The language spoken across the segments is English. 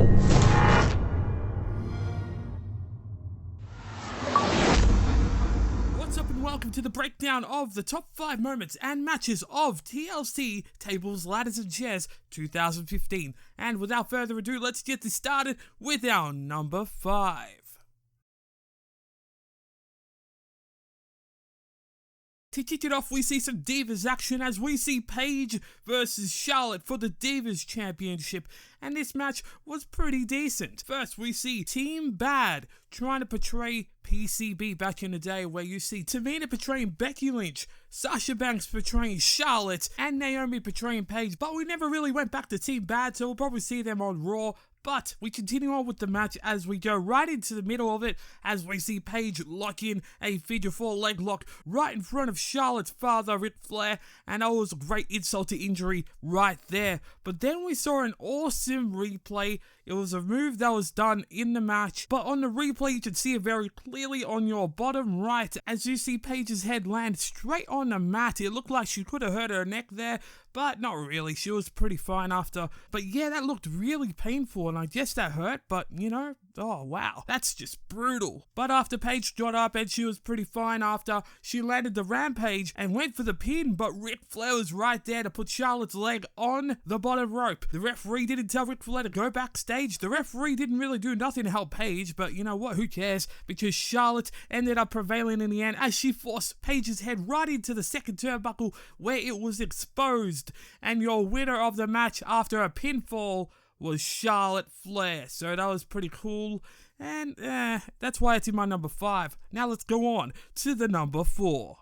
What's up and welcome to the breakdown of the top 5 moments and matches of TLC Tables, Ladders and Chairs 2015. And without further ado, let's get this started with our number 5. To kick it off, we see some Divas action as we see Paige versus Charlotte for the Divas Championship, and this match was pretty decent. First, we see Team Bad trying to portray PCB back in the day, where you see Tamina portraying Becky Lynch, Sasha Banks portraying Charlotte, and Naomi portraying Paige, but we never really went back to Team Bad, so we'll probably see them on Raw. But we continue on with the match as we go right into the middle of it as we see Paige lock in a figure 4 leg lock right in front of Charlotte's father, Ric Flair, and that was a great insult to injury right there. But then we saw an awesome replay. It was a move that was done in the match, but on the replay you can see it very clearly on your bottom right as you see Paige's head land straight on the mat. It looked like she could have hurt her neck there, but not really. She was pretty fine after. But yeah, that looked really painful, and I guess that hurt, but you know, oh wow, that's just brutal. But after Paige got up and she was pretty fine after, she landed the rampage and went for the pin, but Ric Flair was right there to put Charlotte's leg on the bottom rope. The referee didn't tell Ric Flair to go backstage. The referee didn't really do nothing to help Paige, but you know what, who cares, because Charlotte ended up prevailing in the end as she forced Paige's head right into the second turnbuckle where it was exposed, and your winner of the match after a pinfall was Charlotte Flair. So that was pretty cool, and that's why it's in my number 5. Now let's go on to the number 4.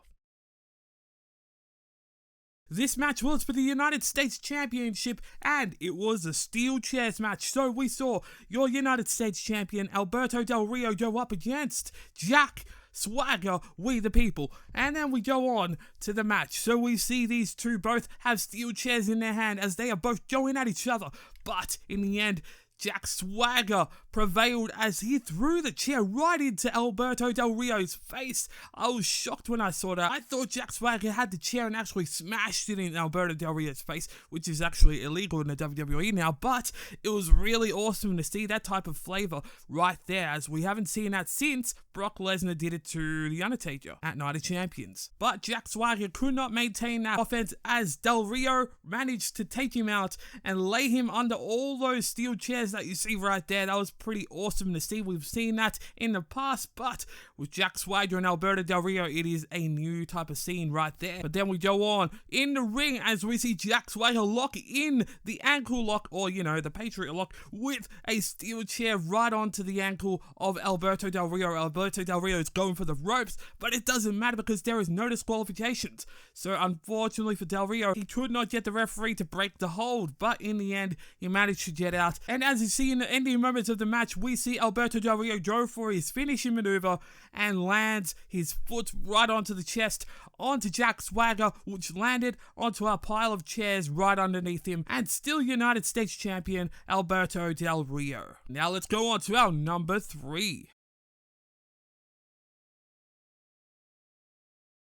This match was for the United States Championship, and it was a steel chairs match. So we saw your United States Champion Alberto Del Rio go up against Jack Swagger, We the People. And then we go on to the match. So we see these two both have steel chairs in their hand as they are both going at each other. But in the end, Jack Swagger prevailed as he threw the chair right into Alberto Del Rio's face. I was shocked when I saw that. I thought Jack Swagger had the chair and actually smashed it in Alberto Del Rio's face, which is actually illegal in the WWE now, but it was really awesome to see that type of flavor right there, as we haven't seen that since Brock Lesnar did it to The Undertaker at Night of Champions. But Jack Swagger could not maintain that offense as Del Rio managed to take him out and lay him under all those steel chairs that you see right there. That was pretty awesome to see. We've seen that in the past, but with Jack Swagger and Alberto Del Rio, it is a new type of scene right there. But then we go on in the ring as we see Jack Swagger lock in the ankle lock, or you know, the Patriot lock, with a steel chair right onto the ankle of Alberto Del Rio. Alberto Del Rio is going for the ropes, but it doesn't matter because there is no disqualifications. So unfortunately for Del Rio, he could not get the referee to break the hold, but in the end, he managed to get out. And as you see in the ending moments of the match, we see Alberto Del Rio go for his finishing maneuver and lands his foot right onto the chest, onto Jack Swagger, which landed onto a pile of chairs right underneath him, and still United States Champion Alberto Del Rio. Now let's go on to our number 3.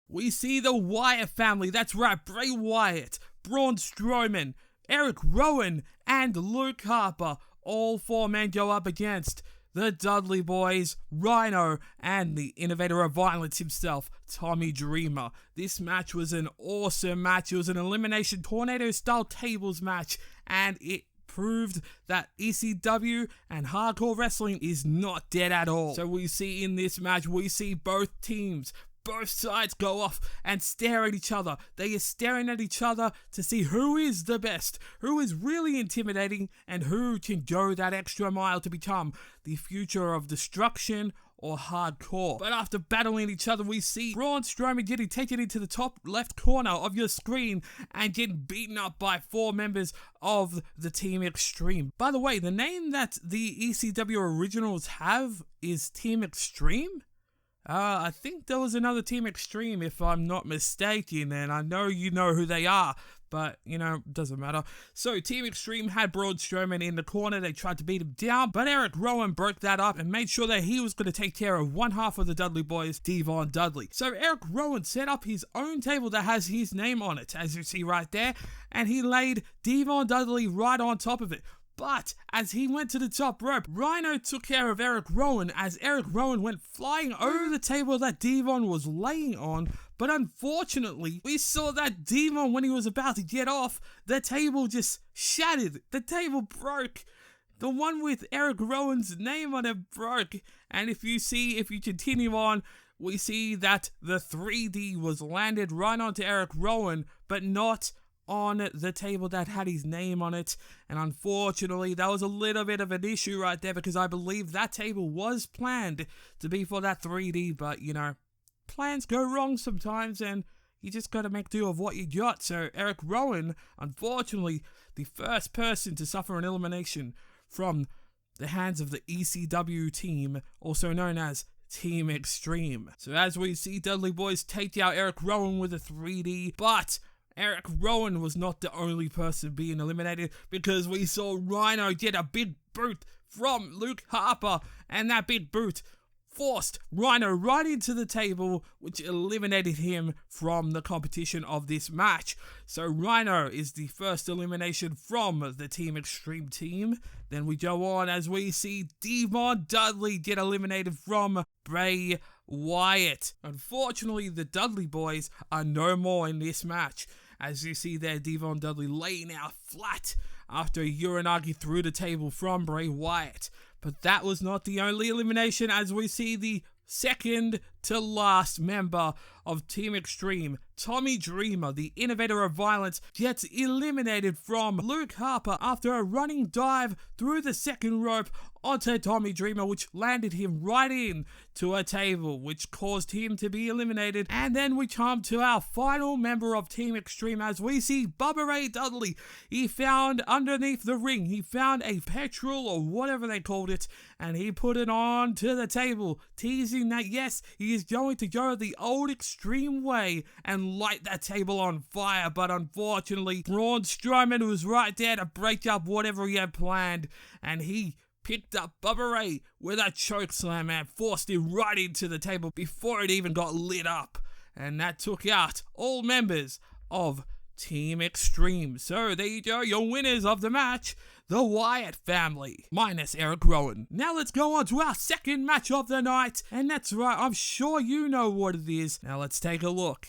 We see the Wyatt family, that's right, Bray Wyatt, Braun Strowman, Eric Rowan, and Luke Harper. All 4 men go up against the Dudley Boyz, Rhyno, and the innovator of violence himself, Tommy Dreamer. This match was an awesome match. It was an elimination tornado-style tables match, and it proved that ECW and hardcore wrestling is not dead at all. So we see in this match, we see both teams, both sides go off and stare at each other. They are staring at each other to see who is the best, who is really intimidating, and who can go that extra mile to become the future of destruction or hardcore. But after battling each other, we see Braun Strowman getting taken into the top left corner of your screen and getting beaten up by 4 members of the Team Extreme. By the way, the name that the ECW originals have is Team Extreme? I think there was another Team Extreme, if I'm not mistaken, and I know you know who they are, but, you know, doesn't matter. So, Team Extreme had Braun Strowman in the corner. They tried to beat him down, but Eric Rowan broke that up and made sure that he was going to take care of one half of the Dudley Boyz, Devon Dudley. So, Eric Rowan set up his own table that has his name on it, as you see right there, and he laid Devon Dudley right on top of it. But as he went to the top rope, Rhyno took care of Eric Rowan as Eric Rowan went flying over the table that Devon was laying on. But unfortunately, we saw that Devon, when he was about to get off, the table just shattered. The table broke. The one with Eric Rowan's name on it broke. And if you continue on, we see that the 3D was landed right onto Eric Rowan, but not on the table that had his name on it. And unfortunately, that was a little bit of an issue right there, because I believe that table was planned to be for that 3D, but you know, plans go wrong sometimes, and you just gotta make do of what you got. So Eric Rowan, unfortunately, the first person to suffer an elimination from the hands of the ECW team, also known as Team Extreme. So as we see Dudley Boyz take out Eric Rowan with a 3D, but Eric Rowan was not the only person being eliminated, because we saw Rhyno get a big boot from Luke Harper, and that big boot forced Rhyno right into the table, which eliminated him from the competition of this match. So Rhyno is the first elimination from the Team Extreme team. Then we go on as we see Devon Dudley get eliminated from Bray Wyatt. Unfortunately, the Dudley Boyz are no more in this match. As you see there, Devon Dudley laying out flat after a Uranagi through the table from Bray Wyatt. But that was not the only elimination, as we see the second to last member of Team Extreme, Tommy Dreamer, the innovator of violence, gets eliminated from Luke Harper after a running dive through the second rope onto Tommy Dreamer, which landed him right in to a table, which caused him to be eliminated. And then we come to our final member of Team Extreme, as we see Bubba Ray Dudley. He found underneath the ring, he found a petrol or whatever they called it, and he put it on to the table, teasing that yes, he is going to go the old Extreme way and light that table on fire. But unfortunately, Braun Strowman was right there to break up whatever he had planned, and he picked up Bubba Ray with a chokeslam and forced him right into the table before it even got lit up. And that took out all members of Team Extreme. So there you go, your winners of the match, the Wyatt family, minus Eric Rowan. Now let's go on to our second match of the night, and that's right, I'm sure you know what it is. Now let's take a look.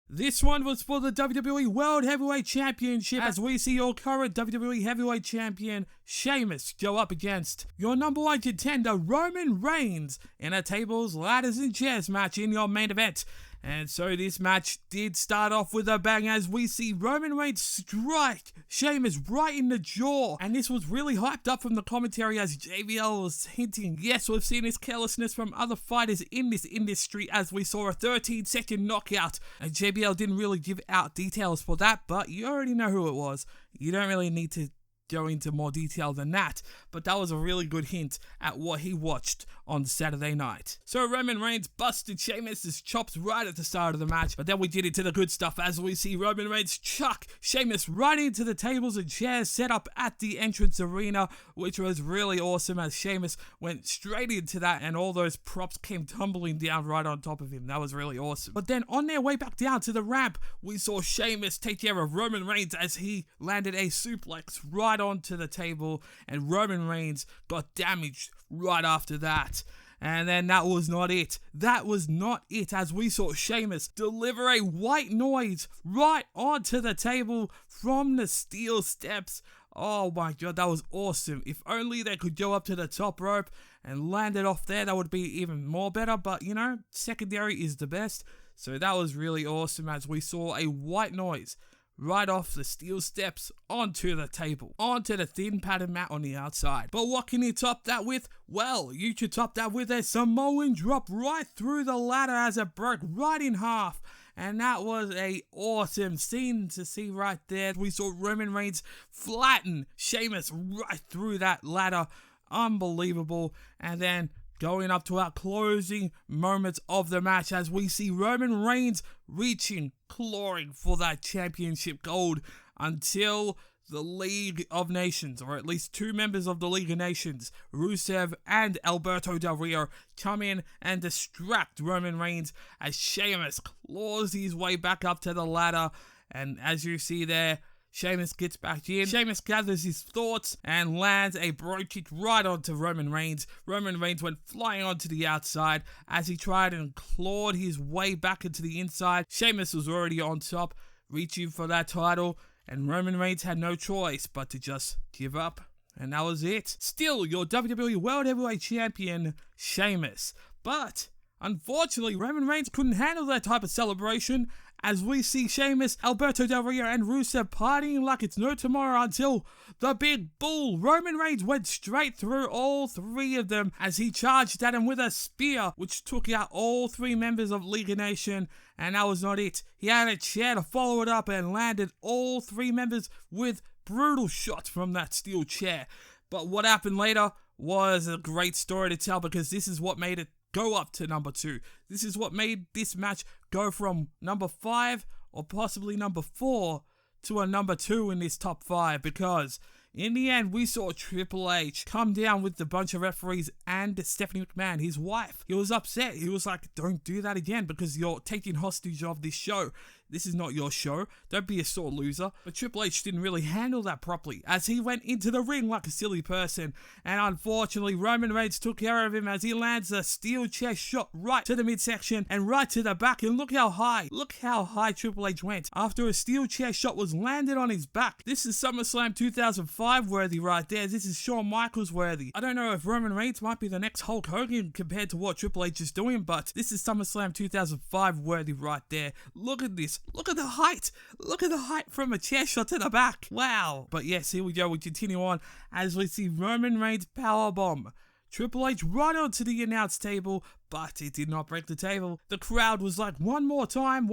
This one was for the WWE World Heavyweight Championship, as we see your current WWE Heavyweight Champion, Sheamus, go up against your number one contender, Roman Reigns, in a tables, ladders and chairs match in your main event. And so this match did start off with a bang, as we see Roman Reigns strike Sheamus right in the jaw. And this was really hyped up from the commentary, as JBL was hinting, yes, we've seen this carelessness from other fighters in this industry, as we saw a 13-second knockout. And JBL didn't really give out details for that, but you already know who it was. You don't really need to go into more detail than that, but that was a really good hint at what he watched on Saturday night. So Roman Reigns busted Sheamus' chops right at the start of the match, but then we get into the good stuff, as we see Roman Reigns chuck Sheamus right into the tables and chairs set up at the entrance arena, which was really awesome, as Sheamus went straight into that and all those props came tumbling down right on top of him. That was really awesome. But then on their way back down to the ramp, we saw Sheamus take care of Roman Reigns as he landed a suplex right onto the table, and Roman Reigns got damaged right after that. And then that was not it. That was not it, as we saw Sheamus deliver a white noise right onto the table from the steel steps. Oh my god, that was awesome. If only they could go up to the top rope and land it off there, that would be even more better. But you know, secondary is the best. So that was really awesome, as we saw a white noise right off the steel steps onto the table, onto the thin padded mat on the outside. But what can you top that with? Well, you could top that with a Samoan drop right through the ladder as it broke right in half. And that was a awesome scene to see right there. We saw Roman Reigns flatten Sheamus right through that ladder. Unbelievable. And then going up to our closing moments of the match, as we see Roman Reigns reaching, clawing for that championship gold, until the League of Nations, or at least two members of the League of Nations, Rusev and Alberto Del Rio, come in and distract Roman Reigns as Sheamus claws his way back up to the ladder. And as you see there, Sheamus gets back in. Sheamus gathers his thoughts and lands a bro kick right onto Roman Reigns. Roman Reigns went flying onto the outside as he tried and clawed his way back into the inside. Sheamus was already on top, reaching for that title, and Roman Reigns had no choice but to just give up. And that was it. Still, your WWE World Heavyweight Champion, Sheamus. But unfortunately, Roman Reigns couldn't handle that type of celebration, as we see Sheamus, Alberto Del Rio, and Rusev partying like it's no tomorrow until the big bull. Roman Reigns went straight through all three of them as he charged at him with a spear, which took out all three members of Elimination, and that was not it. He had a chair to follow it up and landed all three members with brutal shots from that steel chair. But what happened later was a great story to tell, because this is what made it go up to number 2. This is what made this match go from number 5 or possibly number 4 to a number 2 in this top 5, because in the end we saw Triple H come down with a bunch of referees and Stephanie McMahon, his wife. He was upset. He was like, don't do that again, because you're taking hostage of this show. This is not your show. Don't be a sore loser. But Triple H didn't really handle that properly, as he went into the ring like a silly person. And unfortunately, Roman Reigns took care of him as he lands a steel chest shot right to the midsection and right to the back. And look how high Triple H went after a steel chest shot was landed on his back. This is SummerSlam 2005 worthy right there. This is Shawn Michaels worthy. I don't know if Roman Reigns might be the next Hulk Hogan compared to what Triple H is doing, but this is SummerSlam 2005 worthy right there. Look at this. Look at the height. Look at the height from a chair shot to the back. Wow. But yes, here we go. We continue on as we see Roman Reigns powerbomb Triple H right onto the announce table, but it did not break the table. The crowd was like, one more time,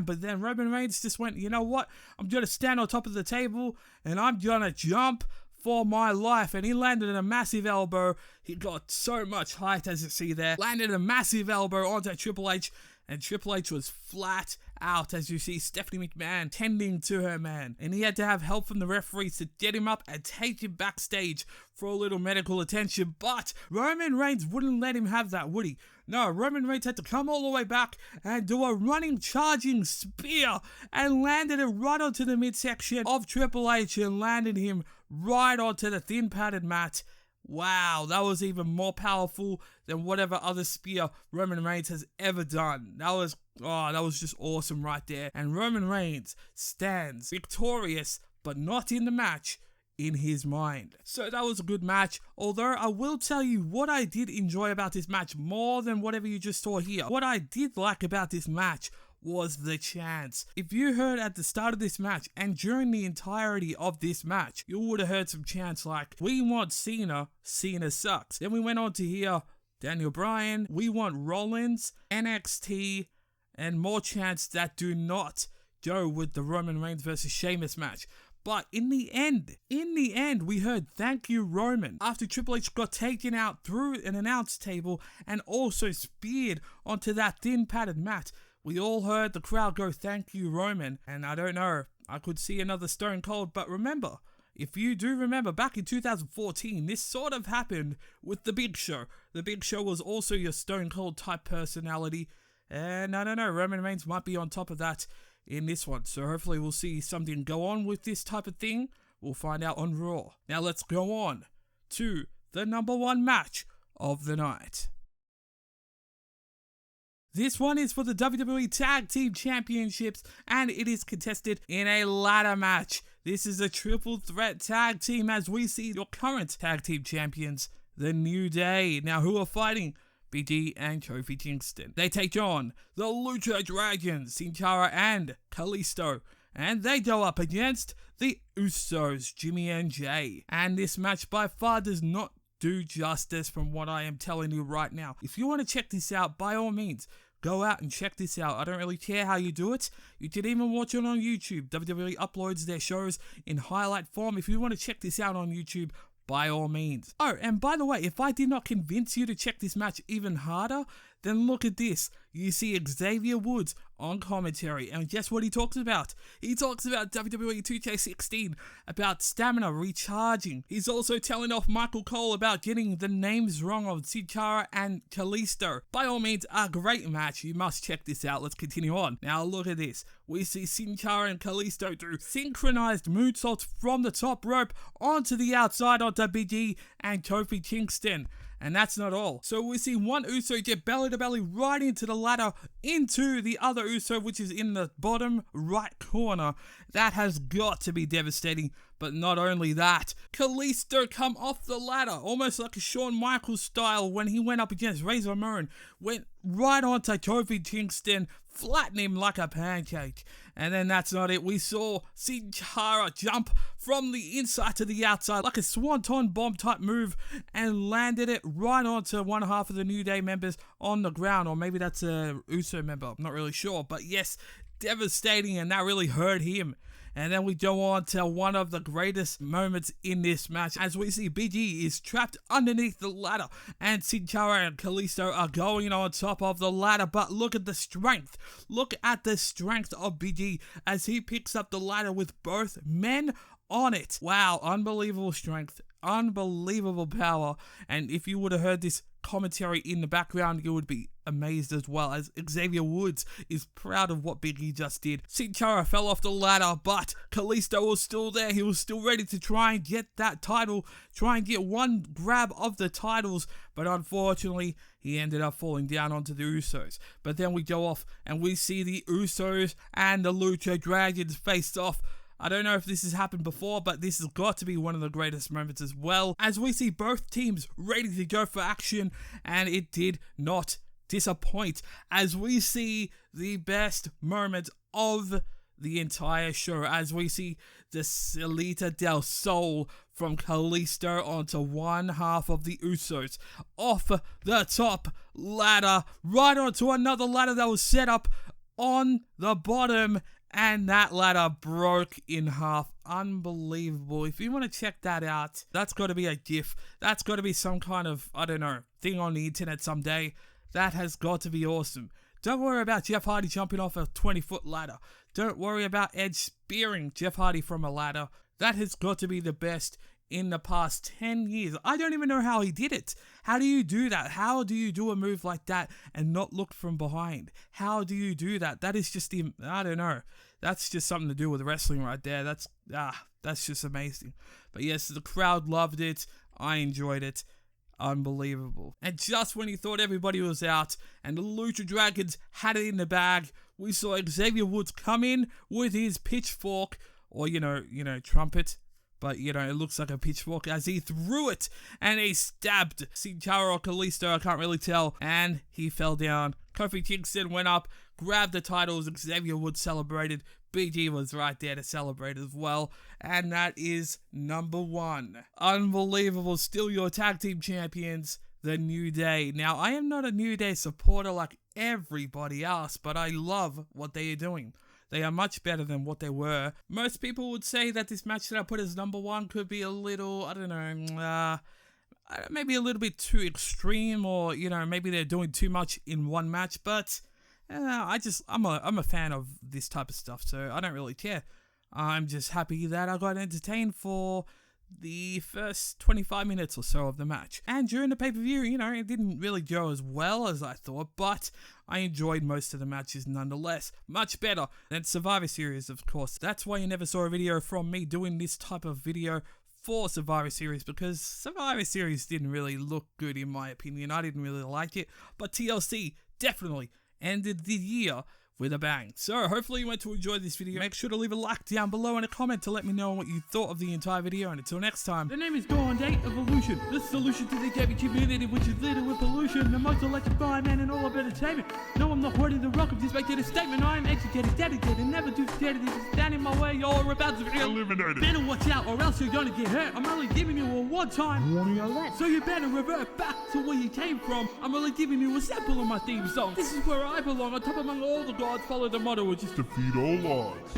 but then Roman Reigns just went, you know what? I'm going to stand on top of the table and I'm going to jump for my life. And he landed a massive elbow. He got so much height, as you see there. Landed a massive elbow onto Triple H, and Triple H was flat out, as you see Stephanie McMahon tending to her man. And he had to have help from the referees to get him up and take him backstage for a little medical attention. But Roman Reigns wouldn't let him have that, would he? No, Roman Reigns had to come all the way back and do a running, charging spear and landed it right onto the midsection of Triple H and landed him right onto the thin padded mat. Wow, that was even more powerful than whatever other spear Roman Reigns has ever done. That was just awesome right there. And Roman Reigns stands victorious, but not in the match, in his mind. So that was a good match, although I will tell you what I did enjoy about this match more than whatever you just saw here. What I did like about this match was the chants. If you heard at the start of this match and during the entirety of this match, you would have heard some chants like, we want Cena, Cena sucks. Then we went on to hear Daniel Bryan, we want Rollins, NXT, and more chants that do not go with the Roman Reigns versus Sheamus match. But in the end, we heard thank you Roman after Triple H got taken out through an announce table and also speared onto that thin padded mat. We all heard the crowd go thank you Roman, and I don't know, I could see another Stone Cold, but remember, if you do remember, back in 2014, this sort of happened with The Big Show. The Big Show was also your Stone Cold type personality, and I don't know, Roman Reigns might be on top of that in this one, so hopefully we'll see something go on with this type of thing. We'll find out on Raw. Now let's go on to the number 1 match of the night. This one is for the WWE Tag Team Championships, and it is contested in a ladder match. This is a triple threat tag team as we see your current tag team champions, The New Day. Now, who are fighting? Big E and Kofi Kingston. They take on the Lucha Dragons, Sin Cara and Kalisto, and they go up against the Usos, Jimmy and Jay. And this match by far does not do justice from what I am telling you right now. If you want to check this out, by all means, go out and check this out. I don't really care how you do it. You can even watch it on YouTube. WWE uploads their shows in highlight form. If you want to check this out on YouTube, by all means. Oh, and by the way, if I did not convince you to check this match even harder, Then look at this. You see Xavier Woods on commentary, and guess what he talks about? He talks about WWE 2K16, about stamina recharging. He's also telling off Michael Cole about getting the names wrong of Sin Cara and Kalisto. By all means, a great match. You must check this out. Let's continue on. Now look at this. We see Sin Cara and Kalisto do synchronized moonsaults from the top rope onto the outside onto Big E and Kofi Kingston. And that's not all. So we see one Uso get belly to belly right into the ladder, into the other Uso, which is in the bottom right corner. That has got to be devastating. But not only that, Kalisto come off the ladder, almost like a Shawn Michaels style when he went up against Razor Ramon, went right onto Kofi Kingston, flattening him like a pancake. And then that's not it. We saw Sin Cara jump from the inside to the outside like a swanton bomb type move and landed it right onto one half of the New Day members on the ground. Or maybe that's a Uso member. I'm not really sure. But yes, devastating, and that really hurt him. And then we go on to one of the greatest moments in this match as we see Big E is trapped underneath the ladder and Sin Cara and Kalisto are going on top of the ladder. But look at the strength. Look at the strength of Big E as he picks up the ladder with both men on it. Wow, unbelievable strength, unbelievable power. And if you would have heard this commentary in the background, you would be amazed as well, as Xavier Woods is proud of what Big E just did. Sin Cara fell off the ladder, but Kalisto was still there. He was still ready to try and get that title, try and get one grab of the titles, but unfortunately he ended up falling down onto the Usos. But then we go off and we see the Usos and the Lucha Dragons face off. I don't know if this has happened before, but this has got to be one of the greatest moments as well, as we see both teams ready to go for action, and it did not disappoint, as we see the best moment of the entire show, as we see the Salita del Sol from Kalisto onto one half of the Usos, off the top ladder, right onto another ladder that was set up on the bottom, and that ladder broke in half. Unbelievable. If you want to check that out, that's got to be a GIF. That's got to be some kind of, I don't know, thing on the internet someday. That has got to be awesome. Don't worry about Jeff Hardy jumping off a 20-foot ladder. Don't worry about Edge spearing Jeff Hardy from a ladder. That has got to be the best in the past 10 years. I don't even know how he did it. How do you do that? How do you do a move like that and not look from behind? How do you do that? That is just, I don't know. That's just something to do with wrestling right there. That's just amazing. But yes, the crowd loved it. I enjoyed it. Unbelievable. And just when you thought everybody was out and the Lucha Dragons had it in the bag, we saw Xavier Woods come in with his pitchfork, or trumpet, but it looks like a pitchfork, as he threw it and he stabbed Sin Cara or Kalisto, I can't really tell, and he fell down. Kofi Kingston went up, grabbed the titles, Xavier Woods celebrated, Big E was right there to celebrate as well, and that is number 1. Unbelievable. Still your tag team champions, the New Day. Now, I am not a New Day supporter like everybody else, but I love what they are doing. They are much better than what they were. Most people would say that this match that I put as number 1 could be a little, I don't know, maybe a little bit too extreme, or, maybe they're doing too much in one match, but I'm a fan of this type of stuff, so I don't really care. I'm just happy that I got entertained for the first 25 minutes or so of the match. And during the pay-per-view, it didn't really go as well as I thought, but I enjoyed most of the matches nonetheless. Much better than Survivor Series, of course. That's why you never saw a video from me doing this type of video for Survivor Series, because Survivor Series didn't really look good in my opinion. I didn't really like it, but TLC definitely ended the year with a bang. So hopefully you went to enjoy this video. Make sure to leave a like down below and a comment to let me know what you thought of the entire video. And until next time, the name is DawnDay Evolution, the solution to the gaming community, which is littered with pollution, the most electrifying man in all of entertainment. No, I'm not hoarding the rock of this making a statement. I am educated, dedicated, never too scared of this. Stand in my way, you're about to be eliminated. Better watch out or else you're gonna get hurt. I'm only giving you a one-time warning alert, so you better revert back to where you came from. I'm only giving you a sample of my theme song. This is where I belong, on top among all the gods. Follow the motto, which is defeat all odds.